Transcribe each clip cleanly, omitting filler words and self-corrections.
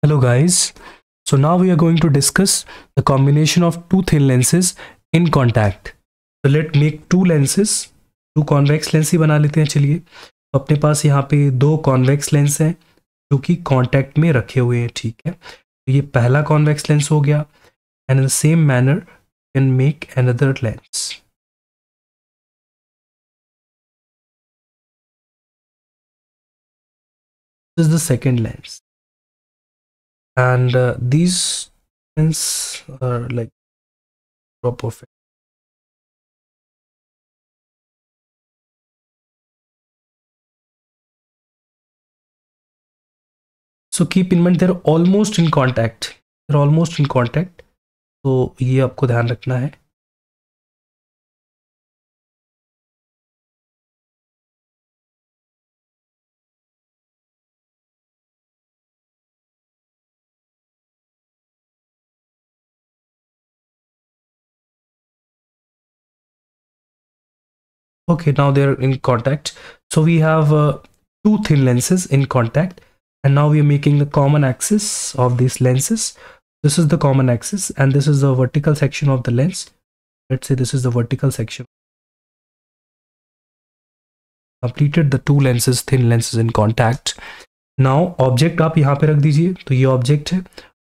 Hello guys, so now we are going to discuss the combination of two thin lenses in contact. So let's make two lenses, two convex lens ही बना लेते हैं। चलिए, तो अपने पास यहाँ पे दो कॉन्वेक्स लेंस हैं जो कि कांटेक्ट में रखे हुए हैं। ठीक है, तो ये पहला कॉन्वेक्स लेंस हो गया and in the same manner can make another lens. This is the second lens, and these lenses are like perfect. So keep in mind they're almost in contact. They're almost in contact. तो ये आपको ध्यान रखना है। Okay, now they're in contact. So we have two thin lenses in contact, and now we are making the common axis of these lenses. This is the common axis, and this is the vertical section of the lens. Let's say this is the vertical section. Completed the two lenses, thin lenses in contact. Now object आप यहाँ पे रख दीजिए, तो ये object है।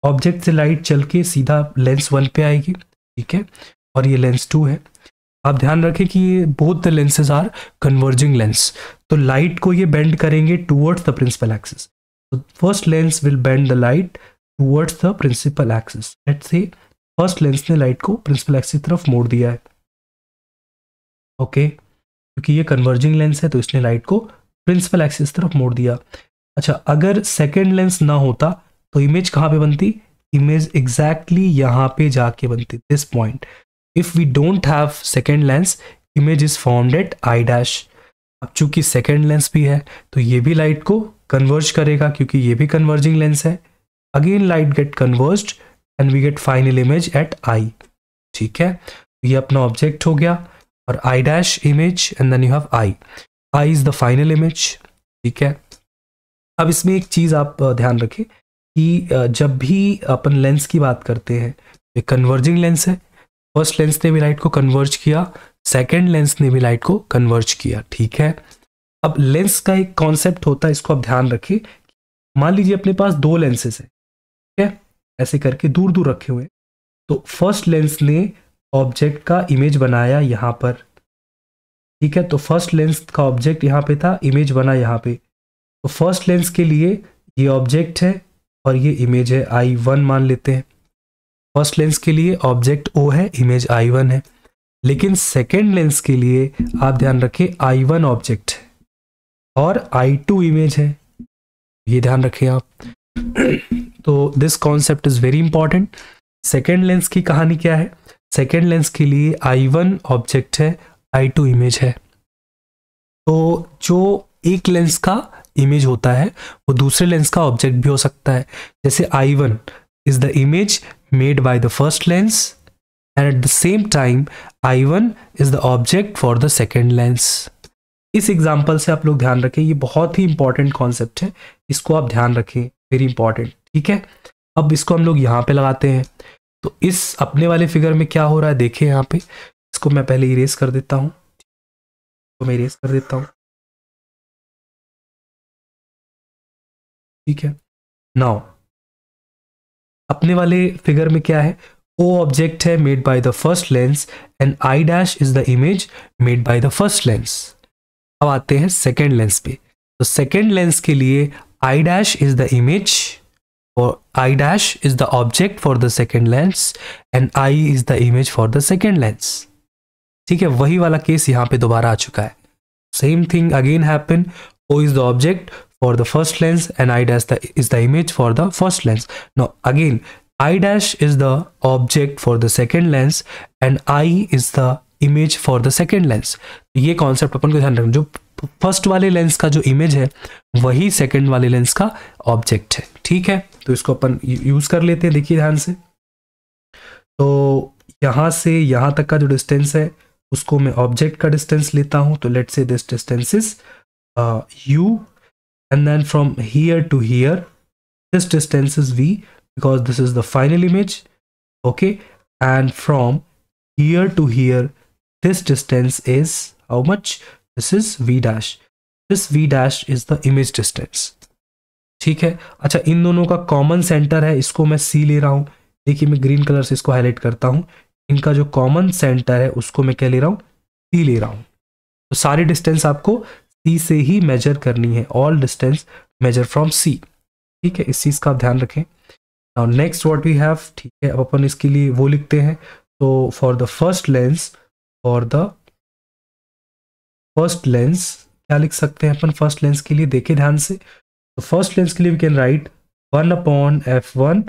Object से light चल के सीधा लेंस 1 पे आएगी, ठीक है, और ये लेंस 2 है। आप ध्यान रखें कि ये both the lenses are converging lens, तो लाइट को ये बेंड करेंगे टूवर्ड्स द प्रिंसिपल एक्सिस। तो first lens will bend the light towards the principal axis. Let's say first lens ने लाइट को प्रिंसिपल एक्सिस की तरफ मोड़ दिया है। ओके, क्योंकि ये कन्वर्जिंग लेंस है तो इसने लाइट को प्रिंसिपल एक्सिस की तरफ मोड़ दिया। अच्छा, अगर सेकेंड लेंस ना होता तो इमेज कहाँ पे बनती? इमेज एग्जैक्टली यहाँ पे जाके बनती, this point. If we don't have second lens, image is formed at I dash. अब चूंकि second lens भी है तो ये भी लाइट को कन्वर्ज करेगा क्योंकि ये भी कन्वर्जिंग लेंस है। Again light get converged and we get final image at I. ठीक है, ये अपना ऑब्जेक्ट हो गया और I dash image and then you have I. I is the final image. ठीक है, अब इसमें एक चीज आप ध्यान रखें कि जब भी अपन लेंस की बात करते हैं, एक कन्वर्जिंग लेंस है, फर्स्ट लेंस ने भी लाइट को कन्वर्ज किया, सेकेंड लेंस ने भी लाइट को कन्वर्ज किया। ठीक है, अब लेंस का एक कॉन्सेप्ट होता है, इसको आप ध्यान रखिए। मान लीजिए अपने पास दो लेंसेस हैं, ठीक है, ऐसे करके दूर दूर रखे हुए, तो फर्स्ट लेंस ने ऑब्जेक्ट का इमेज बनाया यहाँ पर। ठीक है, तो फर्स्ट लेंस का ऑब्जेक्ट यहाँ पे था, इमेज बना यहाँ पे। तो फर्स्ट लेंस के लिए ये ऑब्जेक्ट है और ये इमेज है, I1 मान लेते हैं। फर्स्ट लेंस के लिए ऑब्जेक्ट O है, इमेज I1 है। लेकिन सेकेंड लेंस के लिए आप ध्यान रखें I1 ऑब्जेक्ट है और I2 इमेज है, ये ध्यान रखें आप। तो this concept is very important. Second lens की कहानी क्या है? सेकेंड लेंस के लिए I1 ऑब्जेक्ट है, I2 इमेज है। तो जो एक लेंस का इमेज होता है वो दूसरे लेंस का ऑब्जेक्ट भी हो सकता है। जैसे I1 is the image made by the first lens and at the same time I1 is the object for the second lens. इस एग्जांपल से आप लोग ध्यान रखें, ये बहुत ही इंपॉर्टेंट कॉन्सेप्ट है, इसको आप ध्यान रखें, वेरी इंपॉर्टेंट। ठीक है, अब इसको हम लोग यहाँ पे लगाते हैं। तो इस अपने वाले फिगर में क्या हो रहा है देखें यहाँ पे, इसको मैं पहले इरेज कर देता हूँ, तो मैं इरेज कर देता हूँ। ठीक है, नाउ अपने वाले फिगर में क्या है? O ऑब्जेक्ट है made by the first lens and I dash is the image made by the first lens. अब आते हैं सेकेंड लेंस पे। तो सेकेंड लेंस के लिए I dash is the image और I dash is the object for the second lens and I is the image for the second lens. ठीक है, वही वाला केस यहाँ पे दोबारा आ चुका है। Same thing again happen, O is the object for the first lens and I dash is the image for the first lens. Now again I dash is the object for the second lens and I is the image for the second lens. ये concept अपन को ध्यान रखना, जो first वाले lens का जो image है वही सेकेंड वाले लेंस का ऑब्जेक्ट है। ठीक है, तो इसको अपन यूज कर लेते हैं, देखिए ध्यान से। तो यहाँ से यहाँ तक का जो डिस्टेंस है उसको मैं ऑब्जेक्ट का डिस्टेंस लेता हूँ। तो let's say this distance is U, and then from here to here this distance is V because this is the final image. Okay, and from here to here, this distance is how much? This is V dash. This V dash is the image distance. ठीक है. अच्छा, इन दोनों का common centre है, इसको मैं C ले रहा हूं. देखिए मैं ग्रीन कलर से इसको हाईलाइट करता हूं. इनका जो कॉमन सेंटर है उसको मैं क्या ले रहा हूं? C ले रहा हूं. तो सारी डिस्टेंस आपको C से ही मेजर करनी है. All distance measure from C. ठीक है, इस चीज का आप ध्यान रखें. Now next what we have. ठीक है, अब अपन इसके लिए वो लिखते हैं. तो फॉर द फर्स्ट लेंस क्या लिख सकते हैं अपन फर्स्ट लेंस के लिए? देखिए ध्यान से. तो फर्स्ट लेंस के लिए we can write 1/f1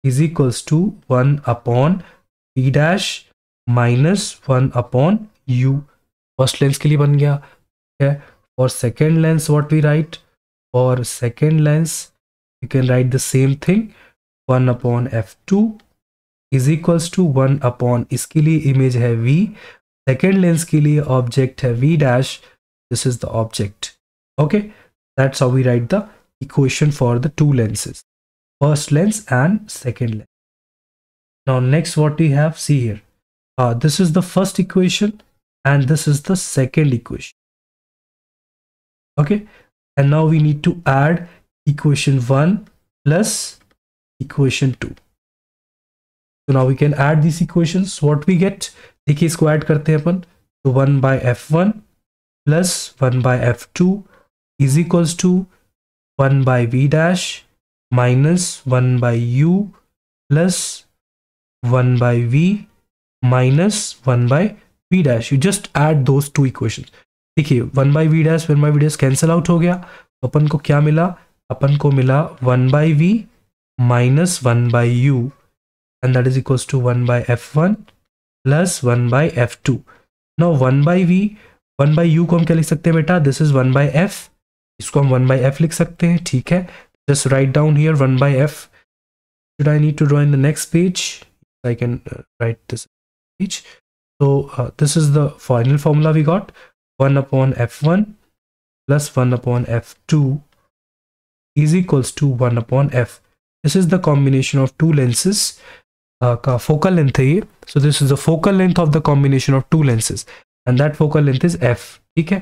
is equals to 1/p dash minus 1/u. First lens के लिए बन गया. ठीक है. For second lens what we write? For second lens you can write the same thing. 1/f2 is equals to 1/, इसके लिए image है v. Second lens के लिए ऑब्जेक्ट है v dash. This is the object. Okay, that's how we write the equation for the two lenses, first lens and second lens. Now next what we have, see here, this is the first equation and this is the second equation. Okay, and now we need to add equation 1 plus equation 2. So now we can add these equations. What we get, देखिए इसको add करते हैं अपन. तो 1/f1 plus 1/f2 is equals to 1/v dash minus 1/u plus 1/v minus 1/v dash. You just add those two equations. देखिए 1/v dash 1/v dash cancel out हो गया. अपन को क्या मिला? अपन को मिला 1/v minus 1/u and that is equals to 1/f1 plus 1/f2. Now 1/u को हम क्या लिख सकते हैं बेटा? This is 1/f. इसको हम 1/f लिख सकते हैं. ठीक है, just write down here 1/f. Should I need to draw in the next page? I can write this page. So this is the final formula we got. 1/f1 plus 1/f2 is equals to 1/f. This is the combination of two lenses. का focal length है ये. So this is the focal length of the combination of two lenses. And that focal length is f. ठीक है.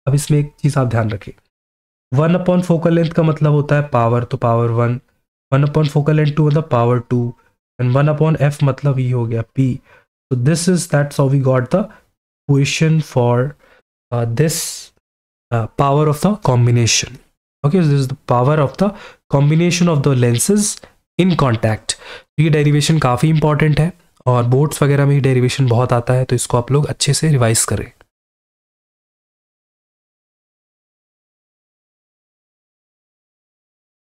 अब इसमें एक चीज आप ध्यान रखें. 1/, focal length का मतलब होता है पावर, तो पावर 1. 1/, focal length 2 मतलब पावर 2. and 1/f मतलब ये हो गया p. So this is, that's how we got the equation for this power of the combination. Okay, so this is the power of the combination of the lenses in contact. ये derivation काफ़ी important है और boards वगैरह में ये derivation बहुत आता है, तो इसको आप लोग अच्छे से रिवाइज करें.